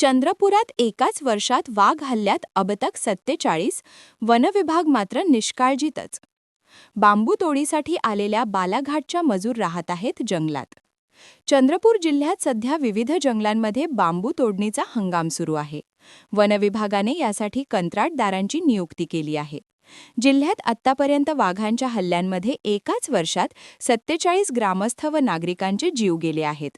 चंद्रपुरात एकाच वर्षात वाघ हल्ल्यात अबतक 47, वनविभाग मात्र निष्काळजीतच. बांबू तोडीसाठी आलेल्या बालाघाटच्या मजूर राहत आहेत जंगलात. चंद्रपूर जिल्ह्यात सध्या विविध जंगलांमध्ये बांबू तोडणीचा हंगाम सुरू आहे. वनविभागाने यासाठी कंत्राटदारांची नियुक्ती केली आहे. जिल्ह्यात आत्तापर्यंत वाघांच्या हल्ल्यांमध्ये एकाच वर्षात 47 ग्रामस्थ व नागरिकांचे जीव गेले आहेत.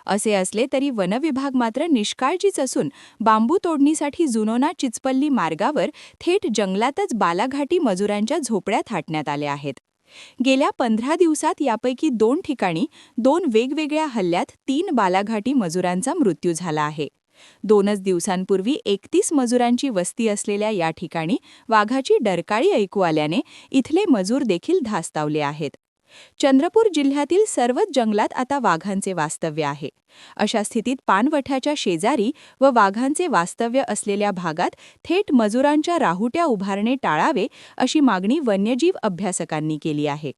असे असले तरी वनविभाग मात्र निष्काळजीच असून बांबू तोडणीसाठी जुनोना चिचपल्ली मार्गावर थेट जंगलातच बालाघाटी मजुरांच्या झोपड्या थाटण्यात आल्या आहेत. गेल्या 15 दिवसात यापैकी 2 ठिकाणी 2 वेगवेगळ्या हल्ल्यात 3 बालाघाटी मजुरांचा मृत्यू झाला आहे. 2च दिवसांपूर्वी 31 मजुरांची वस्ती असलेल्या या ठिकाणी वाघाची डरकाळी ऐकू आल्याने इथले मजूर देखील धास्तावले आहेत. चंद्रपूर जिल्ह्यातील सर्वच जंगलात आता वाघांचे वास्तव्य आहे. अशा स्थितीत पानवठ्याच्या शेजारी व वाघांचे वास्तव्य असलेल्या भागात थेट मजुरांच्या राहुट्या उभारणे टाळावे अशी मागणी वन्यजीव अभ्यासकांनी केली आहे.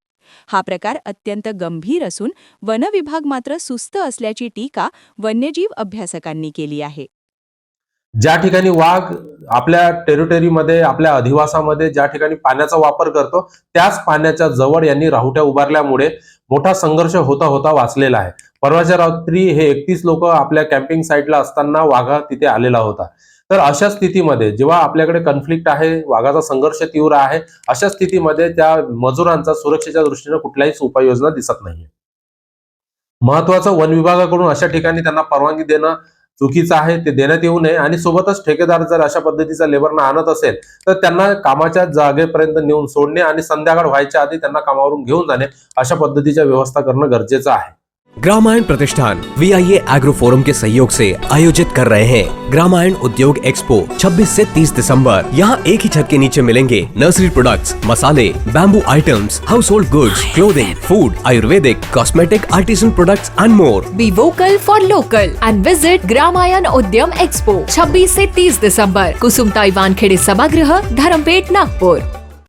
हा प्रकार अत्यंत गंभीर असून वनविभाग मात्र सुस्त असल्याची टीका वन्यजीव अभ्यासकांनी केली आहे. ज्या ठिकाणी वाघ आपल्या टेरिटरीमध्ये, आपल्या अधिवासामध्ये ज्या ठिकाणी पाण्याचा वापर करतो त्याच पाण्याच्या जवळ यांनी राहुट्या उभारल्यामुळे मोठा संघर्ष होता होता वाचलेला आहे. परवाच्या रात्री हे 31 लोक आपल्या कॅम्पिंग साईटला असताना वाघा तिथे आलेला होता. तर अशा स्थितीमध्ये जेव्हा आपल्याकडे कॉन्फ्लिक्ट आहे, वाघाचा संघर्ष तीव्र आहे, अशा स्थितीमध्ये त्या मजुरांचा सुरक्षेच्या दृष्टीने कुठल्याही उपाययोजना दिसत नाहीये. महत्वाचं, वन विभागाकडून अशा ठिकाणी त्यांना परवानगी देणं चुकीचं आहे, ते देण्यात येऊ नये. आणि सोबतच ठेकेदार जर अशा पद्धतीचा लेबरना आणत असेल तर त्यांना कामाच्या जागेपर्यंत नेऊन सोडणे आणि संध्याकाळ व्हायच्या आधी त्यांना कामावरून घेऊन जाणे, अशा पद्धतीच्या व्यवस्था करणं गरजेचं आहे. ग्रामायण प्रतिष्ठान VIA एग्रो फोरम के सहयोग से आयोजित कर रहे हैं ग्रामायण उद्योग एक्सपो 26 से 30 दिसंबर। यहाँ एक ही छत के नीचे मिलेंगे नर्सरी प्रोडक्ट्स, मसाले, bamboo items, house hold goods, clothing, food, Ayurvedic, cosmetic, artisan products and more. Be vocal for local end visit Gramayan उद्यम एक्सपो 26 से 30 दिसंबर, कुसुमताई वानखेड़े सभागृह, धर्मपेट, नागपुर।